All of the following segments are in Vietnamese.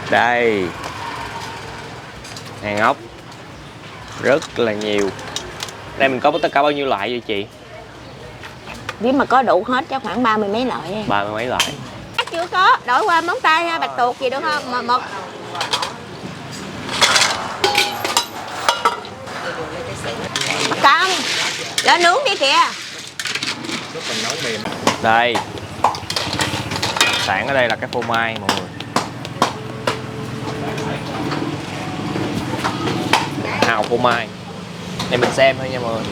Đây, hàng ốc rất là nhiều. Đây mình có tất cả bao nhiêu loại vậy chị? Nếu mà có đủ hết chắc khoảng 30 mấy loại. 30 mấy loại. Chưa có, đổi qua móng tay ha, bạch tuộc gì được không? Mà một không, lên nướng đi kìa. Đây, sản ở đây là cái phô mai mọi người. Hào phô mai. Để mình xem thôi nha mọi người.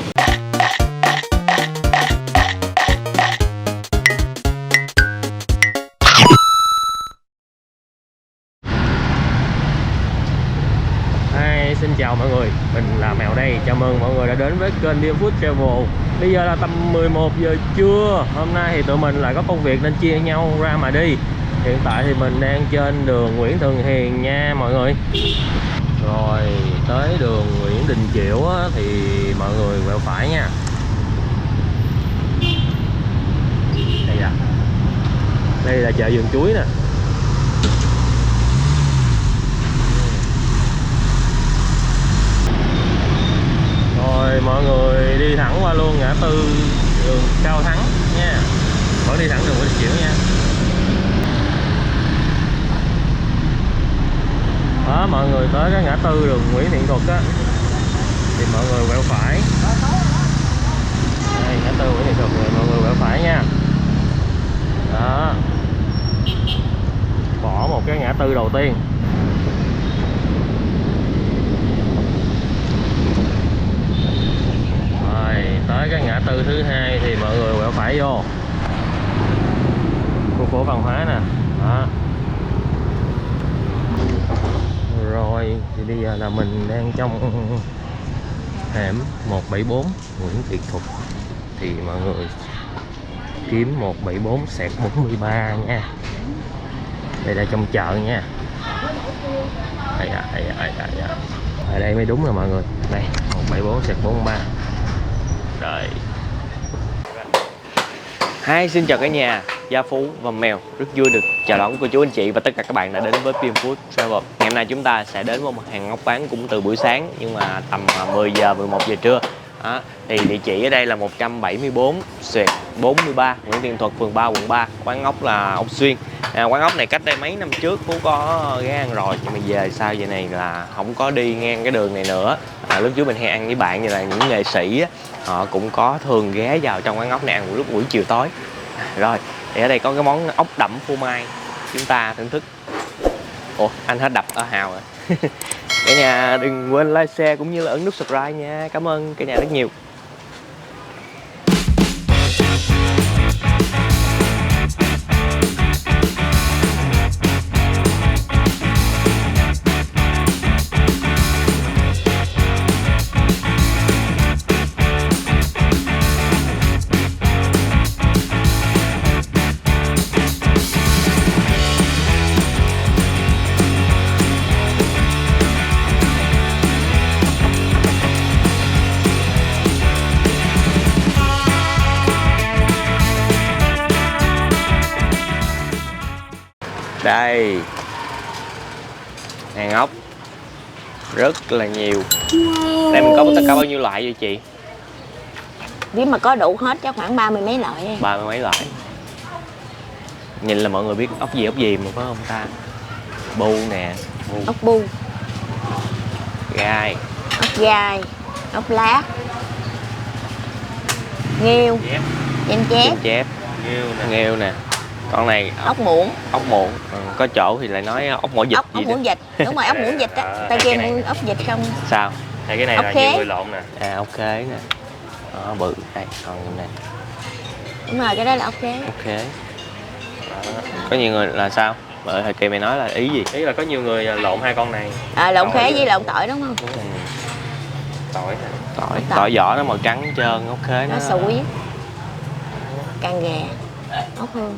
Xin chào mọi người, mình là Mèo đây. Chào mừng mọi người đã đến với kênh Điên Food Travel. Bây giờ là tầm 11 giờ trưa. Hôm nay thì tụi mình lại có công việc nên chia nhau ra mà đi. Hiện tại thì mình đang trên đường Nguyễn Thường Hiền nha mọi người. Rồi tới đường Nguyễn Đình Chiểu á, thì mọi người quẹo phải nha. Đây là chợ vườn chuối nè. Rồi mọi người đi thẳng qua luôn ngã tư đường Cao Thắng nha. Vẫn đi thẳng đường Nguyễn Đình Chiểu nha. Đó, mọi người tới cái ngã tư đường Nguyễn Thiện Thuật á thì mọi người quẹo phải. Đây, ngã tư Nguyễn Thiện Thuật rồi mọi người quẹo phải nha. Đó. Bỏ một cái ngã tư đầu tiên. Tới cái ngã tư thứ hai thì mọi người quẹo phải vô khu phố văn hóa nè. Đó. Rồi thì bây giờ là mình đang trong hẻm 174 Nguyễn Thiện Thuật, thì mọi người kiếm 174/43 nha. Đây là trong chợ nha. Ở đây mới đúng rồi mọi người. Đây 174/43. Rồi. Hi, xin chào cả nhà, Gia Phú và Mèo. Rất vui được chào đón cô chú anh chị và tất cả các bạn đã đến với Điên Food Travel. Ngày hôm nay chúng ta sẽ đến một mặt hàng ốc bán cũng từ buổi sáng, nhưng mà tầm 10 giờ 11 giờ trưa. Đó. Thì địa chỉ ở đây là 174/43 Nguyễn Thiện Thuật, phường 3, quận 3. Quán ốc là ốc Xuyên. Quán ốc này cách đây mấy năm trước Phú có ghé ăn rồi, nhưng mà về sau vậy này là không có đi ngang cái đường này nữa. Lúc trước mình hay ăn với bạn, như là những nghệ sĩ á, họ cũng có thường ghé vào trong quán ốc này ăn lúc buổi chiều tối. Rồi thì ở đây có cái món ốc đậm phô mai, chúng ta thưởng thức. Ủa, anh hết đập ở Hào rồi. Cả nhà đừng quên like, share cũng như là ấn nút subscribe nha. Cảm ơn cả nhà rất nhiều. Đây, hàng ốc rất là nhiều. Đây mình có tất cả bao nhiêu loại vậy chị? Nếu mà có đủ hết chắc khoảng 30 mấy loại. 30 mấy loại. Nhìn là mọi người biết ốc gì mà phải không ta? Bu nè, Ốc bu, gai, ốc gai, ốc lát, nghêu, chém chép, nghêu nè. Con này ốc muỗng. Ốc muỗng. Có chỗ thì lại nói ốc muỗng vịt. Ốc muỗng vịt. Đúng rồi, ốc muỗng vịt á. Tay kia mua ốc vịt không? Sao? Đây cái này ốc là khế. nhiều người lộn nè. Ốc khế nè. Đó, bự. Đây, còn nè. Đúng rồi, cái đó là ốc khế. Ốc khế. Có nhiều người là sao? Thời kỳ mày nói là ý gì? Ý là có nhiều người lộn hai con này. Lộn khế với lộn tỏi đúng không? Tỏi nè. Tỏi vỏ nó màu trắng trơn, ốc khế nó sủi. Càng ghè, ốc hương.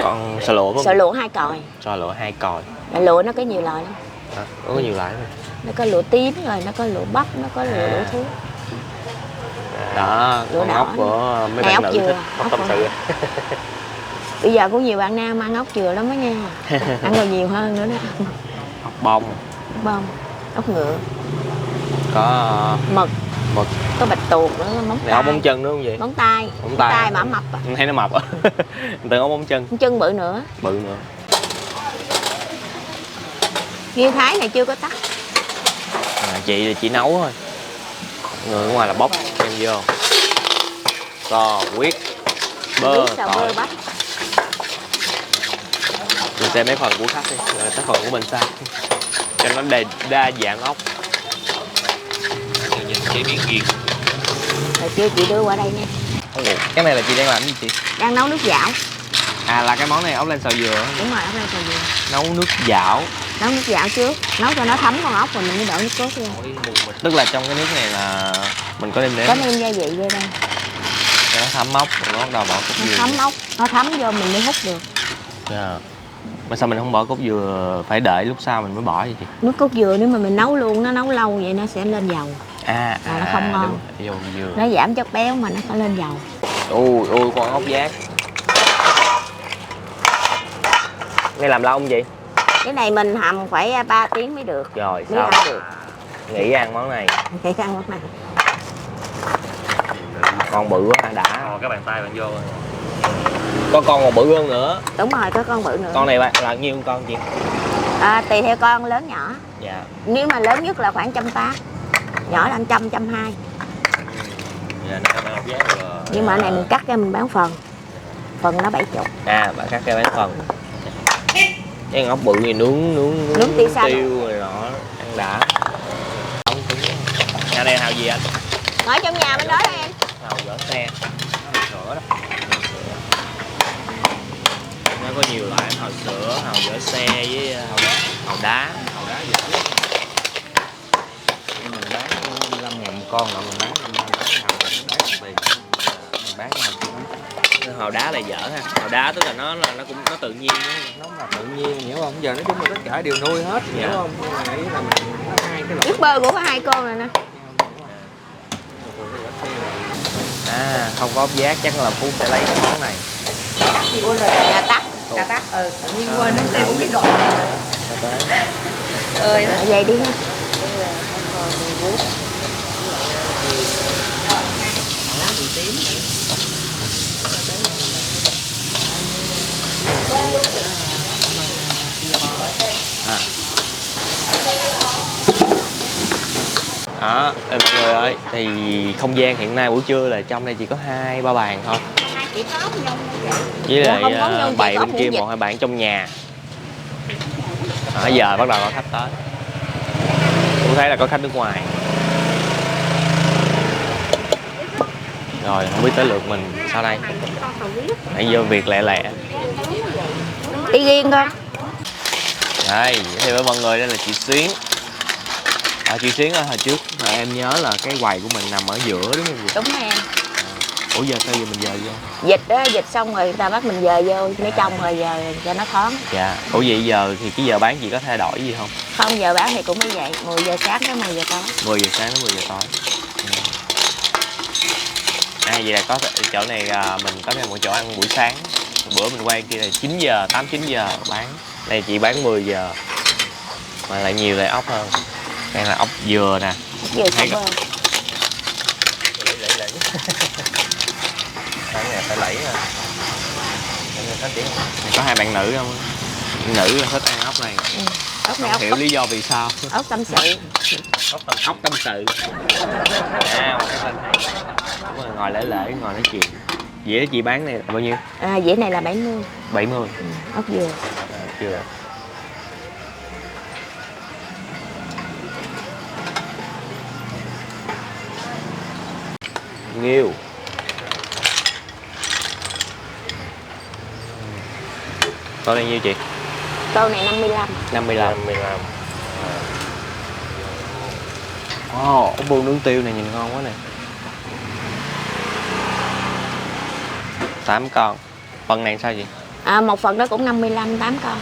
Còn sò lụa. Sò lụa 2 còi. Sò lụa 2 còi. Lụa nó có nhiều loại lắm. Có nhiều loại rồi. Nó có lụa tím rồi, nó có lụa bắp, nó có lụa đủ thứ. Đó, con ốc của mấy bạn nữ thích. Ốc tâm sự. Bây giờ cũng nhiều bạn nam ăn ốc dừa lắm đó nha. Ăn còn nhiều hơn nữa đó. Ốc bông, Bông, ốc ngựa, có mực, có bạch tuộc nữa, móng này ốc tay. móng chân nữa không vậy? Móng tay. Móng tay mà mập à. thấy nó mập á. Tưởng ốc móng chân. Móng chân bự nữa. Bự nữa. Nghêu Thái này chưa có tắt. Chị thì chỉ nấu thôi, người ở ngoài là bóc em vô so huyết bơ tỏi. Mình xem mấy phần của khách đi rồi tới phần của mình sao cho nó đa dạng ốc. Nhìn chế biến riêng. Rồi chưa, chị đưa qua đây nha. Cái này là chị đang làm gì chị? Đang nấu nước dảo. À là cái món này ốc len xào dừa. Đúng rồi, ốc len xào dừa. Nấu nước dảo. Nấu nước dảo trước, nấu cho nó thấm con ốc rồi mình mới đổ nước cốt vô. Tức là trong cái nước này là mình có nêm nếm. Có nêm gia vị vô đây. Cho nó thấm ốc rồi nó bắt đầu bỏ cốt dừa. Nó thấm ốc, nó thấm vô mình mới hút được. Yeah. Mà sao mình không bỏ cốt dừa, phải đợi lúc sau mình mới bỏ vậy chị? Nước cốt dừa nếu mà mình nấu luôn, nó nấu lâu vậy nó sẽ lên dầu. Nó không ngon. Dầu dừa. Nó giảm chất béo mà nó phải lên dầu. Ui con ốc giác. Này làm lâu không vậy? Cái này mình hầm phải 3 tiếng mới được. Rồi mới sao? ăn được. Nghĩ ăn món này. Nghĩ ăn món này. Con bự quá đã. Cái bàn tay bạn vô rồi. Có con còn bự hơn nữa. Đúng rồi, có con bự nữa. Con này là nhiêu con chị? Tùy theo con lớn nhỏ. Dạ. Nếu mà lớn nhất là khoảng 180, nhỏ là 100, 120. Dạ, nó ăn ốc giác rồi. Nhưng mà cái này mình cắt ra mình bán phần. Phần nó 70. Bạn cắt ra bán phần. Cái ốc bự thì nướng tiêu rồi đó, ăn đã. Nhà này hào gì anh? Ngồi trong nhà bên đó đó em. Hào dở xe. Sữa đó. Nó có nhiều loại hào sữa, hào dở xe với hào đá. Hào đá dở. Mình bán 55.000 một con, là mình bán hào tiền. Mình bán cái hào kia. Hào đá là dở ha. Hào đá tức là nó cũng nó tự nhiên đó. Nó là tự nhiên, hiểu không? Giờ nói chung là tất cả đều nuôi hết, hiểu không? Nhưng mà ý là mình có hai cái loại. Nước bơ của có 2 con rồi nè. Không có ốc giác chắc là Phú sẽ lấy cái món này. Cà tắc. Cà tắc, nhưng quên nó tiêu cái đoạn Vậy đi nha. Đó, mọi người ơi, thì không gian hiện nay buổi trưa là trong đây chỉ có 2-3 bàn thôi. Với lại bày bên kia 1-2 bàn trong nhà. Giờ bắt đầu có khách tới. Tôi thấy là có khách nước ngoài. Rồi không biết tới lượt mình sau đây. Hãy vô việc lẹ lẹ. Đi riêng con. Đây, giới thiệu với mọi người đây là chị Xuyến. Chị Xuyến ở hồi trước em nhớ là cái quầy của mình nằm ở giữa đúng không chị? Đúng rồi em. Ủa giờ sao giờ mình dời vô? Dịch đó, dịch xong rồi người ta bắt mình dời vô mấy trong rồi giờ cho nó thoáng. Dạ. Ủa vậy giờ thì cái giờ bán chị có thay đổi gì không? Không, giờ bán thì cũng mới vậy, 10 giờ sáng tới 10 giờ tối. 10 giờ sáng đến 10 giờ tối. Vậy là có chỗ này mình có thêm một chỗ ăn buổi sáng. Bữa mình quay kia là 9 giờ, 8-9 giờ bán. Đây chị bán 10 giờ. Mà lại nhiều loại ốc hơn. Đây là ốc dừa nè. Dừa sắp bơ. Lấy. Cái này phải lấy rồi. Có 2 bạn nữ không? Nữ là thích ăn ốc này. Ốc này Không hiểu lý do vì sao. ốc tâm sự. Ốc tâm sự. Một cái tên hay. Đúng rồi, ngồi lễ ngồi nói chuyện. Dĩa chị bán này là bao nhiêu? Dĩa này là 70. 70. Ốc dừa. Dừa. Nghêu. Con này nhiêu chị? Tô này 55. 55. Ốc bươu nướng tiêu này nhìn ngon quá nè. 8 con. Phần này sao chị? Một phần đó cũng 55, 8 con.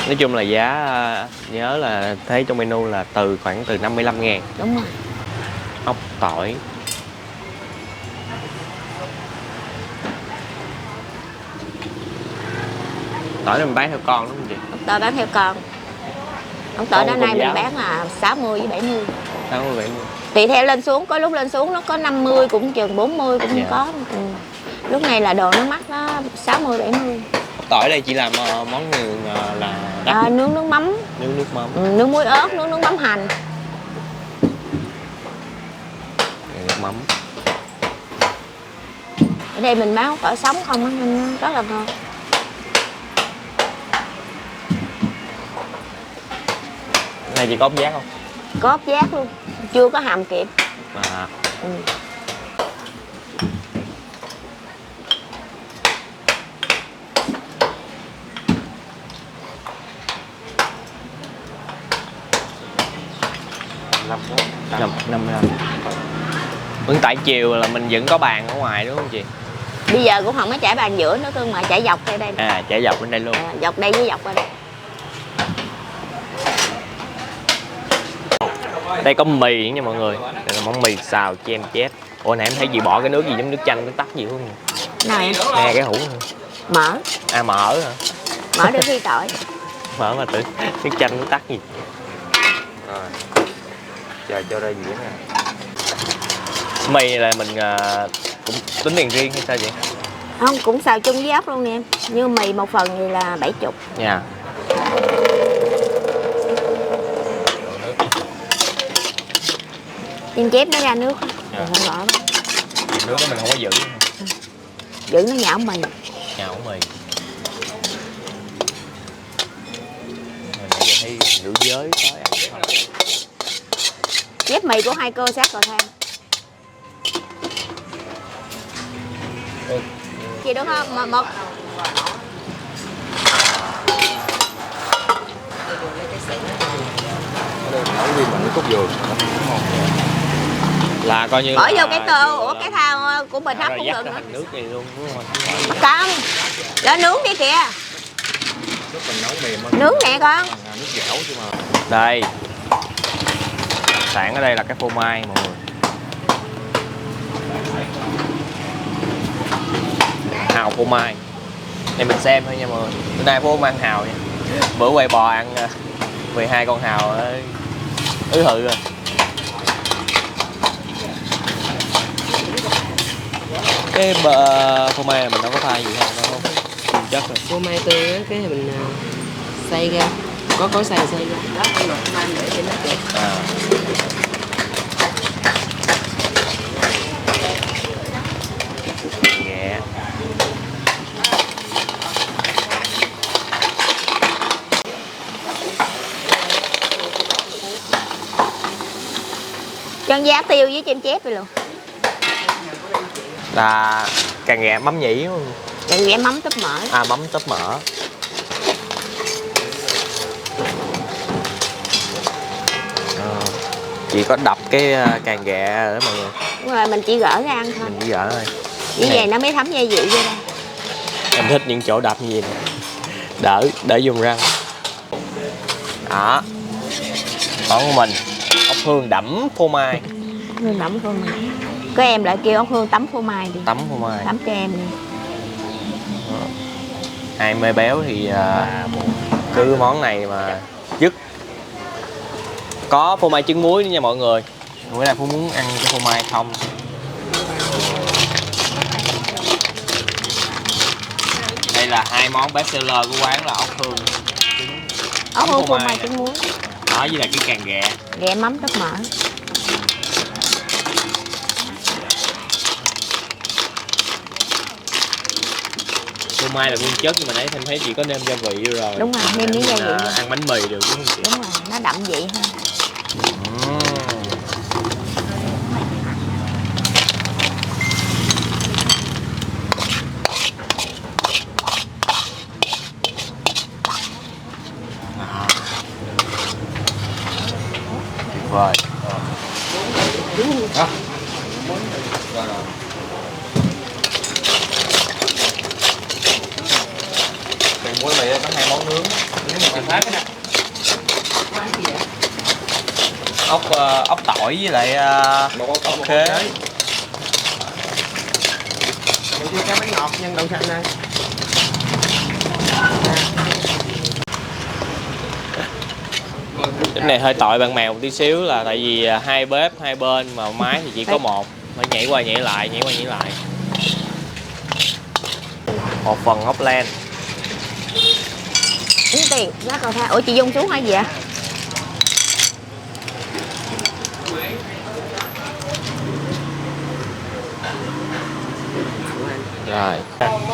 Nói chung là giá nhớ là thấy trong menu là khoảng từ 55.000. Đúng rồi. Ốc tỏi. tỏi này mình bán theo con đúng không chị? Ốc tỏi bán theo con. Ốc tỏi Con đó cùng nay mình giá. bán là 60 với 70. Sao vậy? Tùy theo lên xuống, có lúc lên xuống nó có 50 cũng chừng 40 cũng Dạ. có. Ừ. Lúc này là đồ nó mắc nó 60 70. Ốc tỏi đây chỉ làm món gì là đắt. Nướng nước mắm, Nướng nước mắm. nước muối ớt, nướng nước mắm hành. Nước mắm. Ở đây mình bán ốc tỏi sống không á nên rất là ngon. Này chị có ốc giác không? Có ốc giác luôn, chưa có hầm kịp. À. Ừ. Năm Vẫn tại chiều là mình vẫn có bàn ở ngoài đúng không chị? Bây giờ cũng không có trải bàn giữa nữa cơ mà trải dọc theo đây. À, chạy dọc bên đây luôn. Dọc đây với dọc qua đây. Đây có mì nha mọi người. Đây là món mì xào chem chép. Ủa nãy em thấy chị bỏ cái nước gì giống nước chanh nước tắc gì không? Nào em? Nghe cái hũ. Mỡ, À mỡ hả? mỡ để phi tỏi. Mỡ mà tưởng nước chanh nước tắc gì. Rồi. Chờ cho ra dĩa nè. Mì là mình cũng tính tiền riêng hay sao vậy? Không, cũng xào chung với ốc luôn nè em. Như mì một phần thì là 70. Nha. Chim chép nó ra nước á. Dạ. Rồi không bỏ. Nước đó mình không có giữ. Giữ nó nhão mì. Nhào mì. Rồi nãy giờ thấy nữ giới tới ăn. Dép mì của hai cô sát cầu thang. Chị đúng không? Một Nấu riêng bằng nước cốt dừa. Là coi như bỏ là vô cái tô, ủa cái thao của mình hấp rồi cũng dắt được nó nữa. thành nước này luôn đúng không? Không, đó nướng đi kìa. Lúc mình nấu mềm á. Nướng nè con. Nước dẻo chứ mà. Đây. Sản ở đây là cái phô mai mọi người. Hào phô mai. Đây mình xem thôi nha mọi người. Bữa nay phố không ăn hào nha. Bữa quay bò ăn 12 con hào ứ hự rồi. Cái phô mai là mình đâu có pha gì không đâu không? Chất rồi. Phô mai tươi á, cái mình xay ra, có xay ra. Đó, ăn ngọt mai để cho nó kẹt. À. Ghẹ. Chân giá tiêu với chim chép vậy luôn. Là càng ghẹ mắm nhĩ đúng không? Chân ghẻ mắm tấp mỡ. À mắm tớp mỡ. Chị có đập cái càng ghẹ rồi đó mọi người. Đúng rồi, mình chỉ gỡ ra ăn thôi. Mình chỉ gỡ thôi. Như Nè. vậy nó mới thấm gia vị vô đây. Em thích những chỗ đập như vậy nè. Đỡ dùng răng. Đó. Còn của mình ốc hương đẫm phô mai. Hương tắm phô mai. Có em lại kêu ốc hương tắm phô mai đi. Tắm phô mai. Tắm cho em đi. Ai mê béo thì cứ món này mà dứt. Có phô mai trứng muối nữa nha mọi người. Bữa nay Phú muốn ăn cái phô mai không. Đây là hai món best seller của quán là ốc hương trứng. Ốc hương phô mai nè. trứng muối. Đó với lại cái càng ghẹ. Ghẹ mắm tấp mỡ. Phô mai là nguyên chất nhưng mà nãy em thấy chị có nêm gia vị vô rồi. Đúng rồi, nêm miếng gia vị vô. Ăn bánh mì được đúng không chị? Đúng rồi, nó đậm vị hơn. Tuyệt vời. Thì muối mì có hai món nướng. Nướng mà phát cái nè. Ốc tỏi với lại Một ốc khế. Một cái bánh ngọt nhân đậu xanh đây. này hơi tội bạn mèo một tí xíu là tại vì hai bếp hai bên mà máy thì chỉ có một, phải nhảy qua nhảy lại, nhảy qua nhảy lại. Một phần ốc len. Tính tiền giá cầu thang. Ủa chị Dung xuống hay gì ạ? Rồi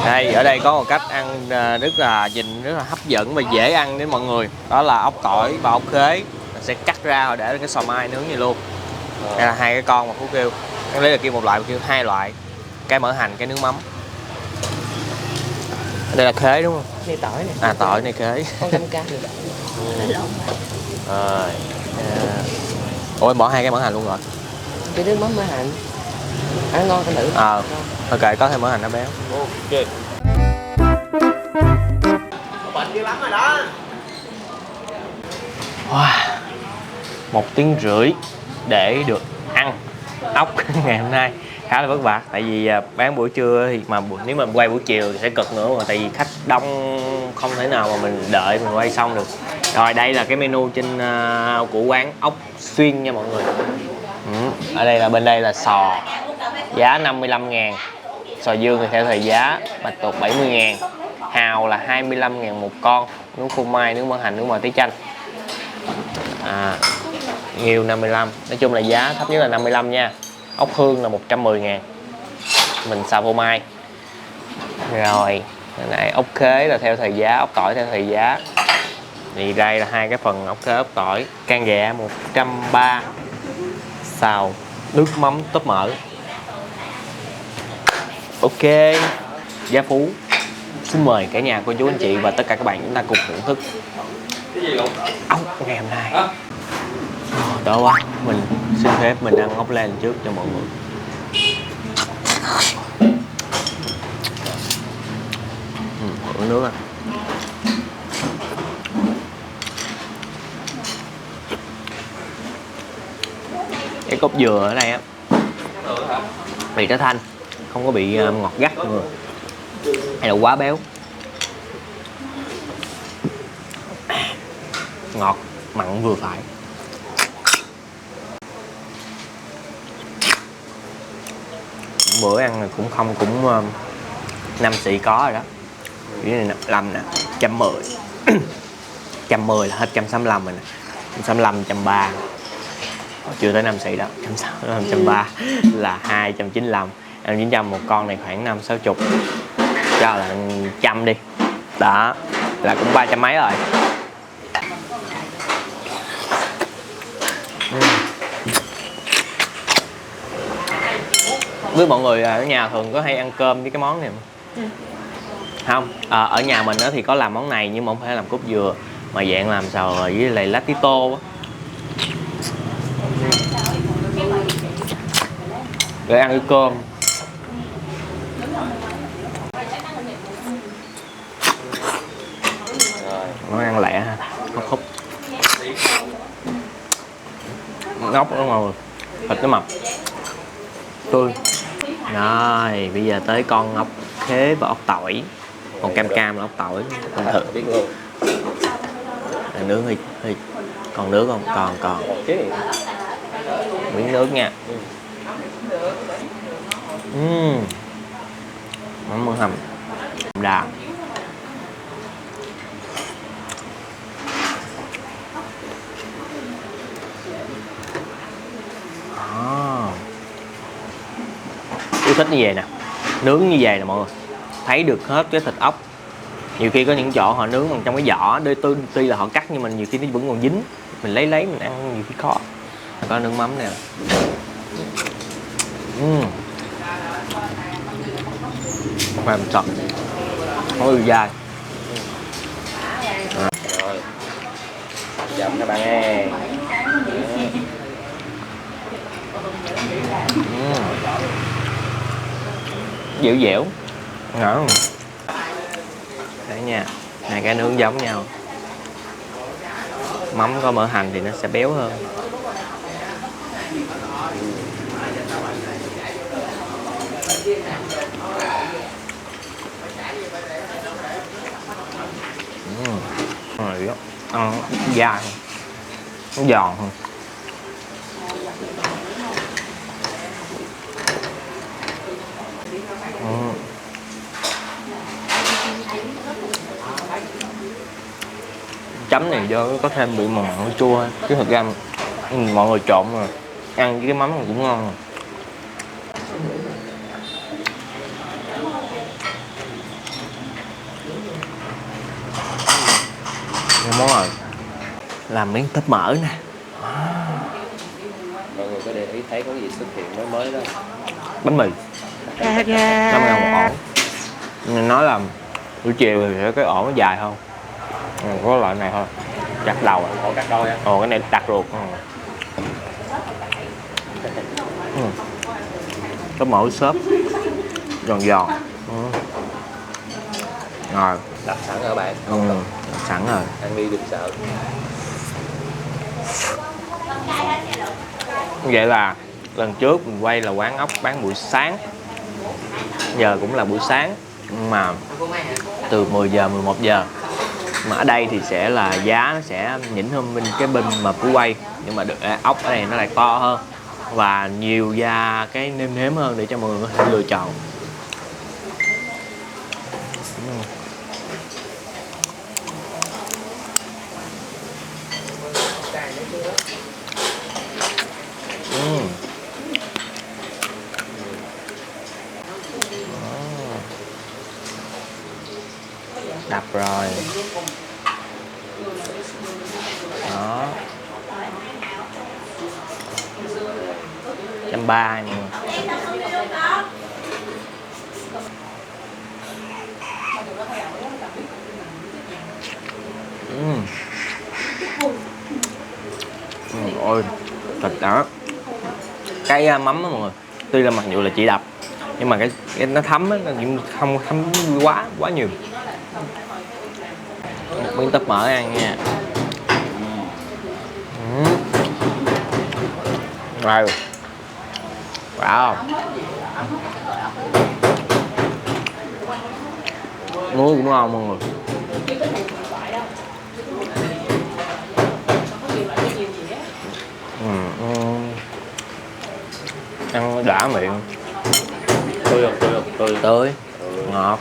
đây, ở đây có một cách ăn rất là nhìn rất là hấp dẫn và dễ ăn đến mọi người, đó là ốc tỏi và ốc khế. Mình sẽ cắt ra rồi để cái xò mai nướng như luôn. Đây là hai cái con mà Phú kêu, nó lấy là kêu một loại, kêu hai loại, cái mỡ hành, cái nướng mắm. Đây là khế đúng không? Này tỏi này. À tỏi này khế. Con cam cam này. Rồi. Ủa em bỏ hai cái mỡ hành luôn rồi. Cái nước mắm mỡ hành. Ăn ngon con nữ. Ok, có thêm mỡ hành nó béo. Ok. Wow. 1 tiếng rưỡi để được ăn ốc ngày hôm nay khá là vất vả, tại vì bán buổi trưa thì mà nếu mà quay buổi chiều thì sẽ cực nữa, mà tại vì khách đông không thể nào mà mình đợi mình quay xong được. Rồi đây là cái menu trên của quán ốc Xuyên nha mọi người. Ở đây là bên đây là sò giá 55.000, sò dương thì theo thời giá, bạch tuộc 70.000, hào là 25.000 một con, nướng phô mai, nướng mỡ hành, nướng mò tí chanh. Nghêu 55, nói chung là giá thấp nhất là 55 nha. Ốc hương là 110.000, mình xào phô mai. Rồi này ốc khế là theo thời giá, ốc tỏi theo thời giá. Thì đây là hai cái phần ốc khế ốc tỏi, can ghẹ 130, xào nước mắm tóp mỡ. Ok, giá Phú xin mời cả nhà cô chú anh chị và tất cả các bạn chúng ta cùng thưởng thức ốc ngày hôm nay. Đó quá, mình xin phép mình ăn ốc len trước cho mọi người. Uống nước à. Cái cốt dừa ở đây á, vị nó thanh, không có bị ngọt gắt nữa, hay là quá béo. Ngọt, mặn vừa phải. Bữa ăn này cũng không, cũng 5 xị có rồi đó. Cái này 5 nè, 110. 110 là hết 165 rồi nè. 165, 130. Chưa tới 5 xị đó. 130 là 295. 900 một con này khoảng 5-60. Cho là 100 đi. Đó, là cũng 300 mấy rồi. Với mọi người ở nhà thường có hay ăn cơm với cái món này không? Không, ở nhà mình thì có làm món này nhưng mà không phải làm cốt dừa, mà dạng làm xào với lại lá tía tô á. Để ăn với cơm. Nó ăn lẹ ha, nó khúc. Ngóc nó ngồi, thịt nó mập, tươi. Rồi, bây giờ tới con ốc khế và ốc tỏi. Còn cam cam là ốc tỏi. Con thử biết luôn. Nướng hơi còn nước không? Còn. Miếng nước nha. Mắm mỡ hầm đà. Yêu thích như vậy nè, nướng như vậy nè mọi người, thấy được hết cái thịt ốc. Nhiều khi có những chỗ họ nướng còn trong cái vỏ, tuy là họ cắt nhưng mà nhiều khi nó vẫn còn dính, mình lấy mình ăn nhiều khi khó. Có nước mắm nè. Mềm sật, hơi dai. Rồi, chậm các bạn ơi. Dẻo dẻo, ngon. Đấy nha, hai cái nướng giống nhau. Mắm có mỡ hành thì nó sẽ béo hơn. Rồi đó, dai. nó giòn hơn. Chấm này do có thêm bị mặn chua, chứ thật ra mọi người trộn rồi ăn với cái mắm này cũng ngon rồi. Món rồi làm miếng thịt mỡ nè. Mọi người có để ý thấy có gì xuất hiện mới đó. Bánh mì 50.000 một ổ. Nên nói là buổi chiều thì sẽ cái ổ nó dài hơn. Có loại này thôi, chặt đầu à. Ổ cắt đôi á. Ồ, cái này đặt ruột. Có mỡ xốp giòn giòn. Rồi Đặt sẵn rồi bạn. đặt sẵn rồi. Ăn đi đừng sợ. Vậy là lần trước mình quay là quán ốc bán buổi sáng, giờ cũng là buổi sáng nhưng mà từ 10 giờ 11 giờ. Mà ở đây thì sẽ là giá nó sẽ nhỉnh hơn bên mà Phú quay, nhưng mà được ốc ở đây nó lại to hơn và nhiều da cái nêm nếm hơn để cho mọi người có thể lựa chọn. Đập rồi đó, 130 nha. Ôi thịt đó, cái mắm đó mọi người, tuy là mặc dù là chỉ đập nhưng mà cái nó thấm á, nó không thấm quá nhiều. Một miếng tép mỡ ăn nha. Rồi wow, muối cũng ngon mọi người. Ăn đã miệng, tươi ngọt,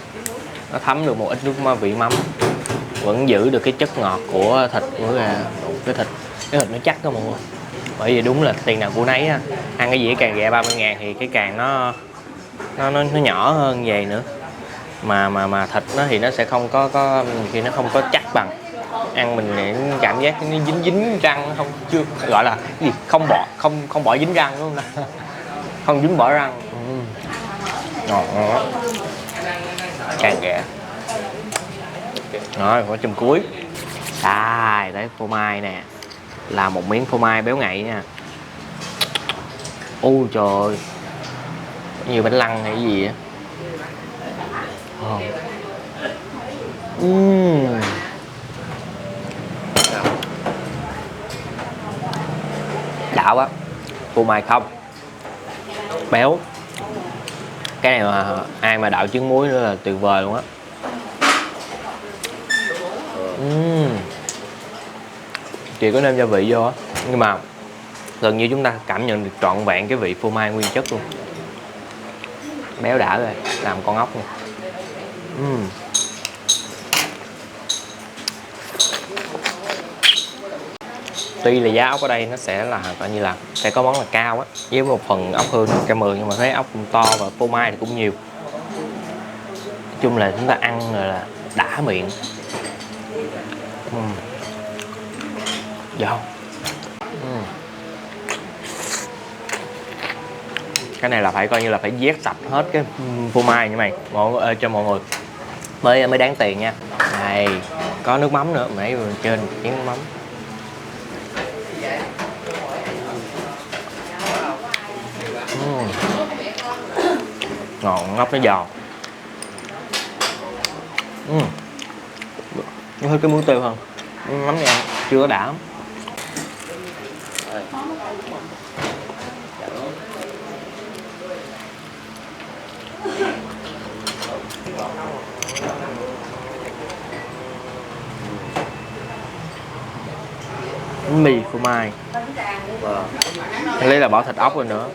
nó thấm được một ít nước vị mắm, vẫn giữ được cái chất ngọt của thịt của cái thịt nó chắc đó mọi người. Bởi vì đúng là tiền nào của nấy á, ăn cái dĩa càng ghẹ 30.000 thì cái càng nó nhỏ hơn vậy nữa, mà thịt nó thì nó sẽ không có thì nó không có chắc bằng. Ăn mình cảm giác nó dính răng, không chưa gọi là cái gì, không bỏ dính răng đúng không? Không dính bỏ răng. Ngon quá, càng ghẹ. Rồi có chùm cuối xài đấy, phô mai nè, là một miếng phô mai béo ngậy nha. Ôi trời ơi, như bánh lăng hay cái gì á. Đã quá, phô mai không béo, cái này mà ai mà đảo trứng muối nữa là tuyệt vời luôn á. Chỉ có nêm gia vị vô á, nhưng mà gần như chúng ta cảm nhận được trọn vẹn cái vị phô mai nguyên chất luôn. Béo đã rồi, làm con ốc nè. Tuy là giá ốc ở đây nó sẽ là coi như là sẽ có món là cao á, với một phần ốc hương 110, nhưng mà thấy ốc cũng to và phô mai thì cũng nhiều. Nói chung là chúng ta ăn rồi là đã miệng. Dạ. Cái này là phải coi như là phải vét sạch hết cái phô mai như mày cho mọi người mới đáng tiền nha. Này có nước mắm nữa, nãy trên chén nước mắm. Ngon, ngóc nó giòn. Nó hơi cái muối tiêu hơn, mắm này ăn chưa có đã lắm. Bánh mì phô mai. Lấy là bỏ thịt ốc rồi nữa.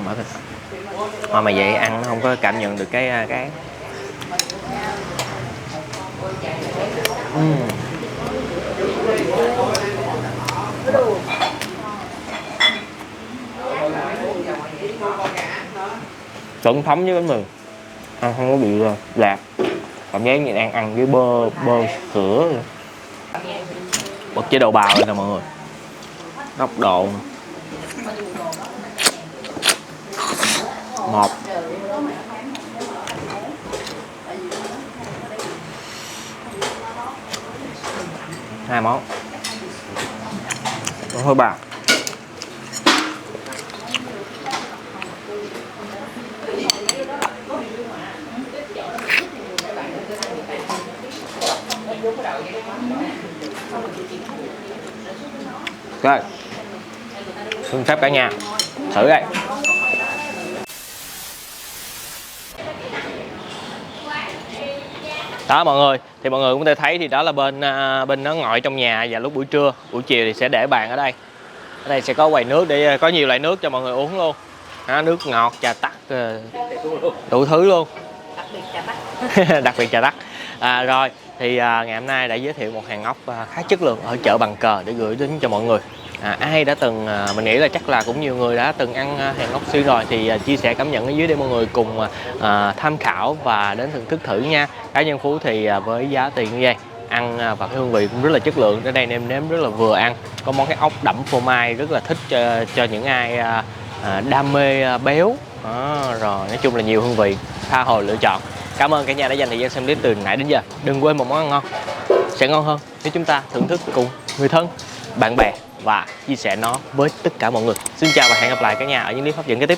Bỏ thịt. Mà vậy ăn không có cảm nhận được cái Vẫn thấm với bánh mì, ăn không có bị lạc, cảm giác như đang ăn với bơ sữa. Bật chế độ bào lên nè mọi người, góc độ 1 2 món thôi bà. Rồi, xin phép cả nhà thử đây. Đó mọi người, thì mọi người cũng có thể thấy thì đó là bên nó ngồi trong nhà, và lúc buổi trưa, buổi chiều thì sẽ để bàn ở đây. Ở đây sẽ có quầy nước để có nhiều loại nước cho mọi người uống luôn. Nước ngọt, trà tắc, đủ thứ luôn. Đặc biệt trà tắc. Đặc biệt trà tắc. Rồi thì ngày hôm nay đã giới thiệu một hàng ốc khá chất lượng ở chợ Bàn Cờ để gửi đến cho mọi người. Ai đã từng, mình nghĩ là chắc là cũng nhiều người đã từng ăn hàng ốc xuyên rồi, thì chia sẻ cảm nhận ở dưới để mọi người cùng tham khảo và đến thưởng thức thử nha. Cá nhân Phú thì với giá tiền như vậy, ăn và cái hương vị cũng rất là chất lượng. Ở đây nêm nếm rất là vừa ăn, có món cái ốc đậm phô mai rất là thích cho những ai đam mê béo. Rồi nói chung là nhiều hương vị, tha hồ lựa chọn. Cảm ơn cả nhà đã dành thời gian xem clip từ nãy đến giờ. Đừng quên một món ăn ngon sẽ ngon hơn nếu chúng ta thưởng thức cùng người thân, bạn bè và chia sẻ nó với tất cả mọi người. Xin chào và hẹn gặp lại cả nhà ở những clip hấp dẫn kế tiếp.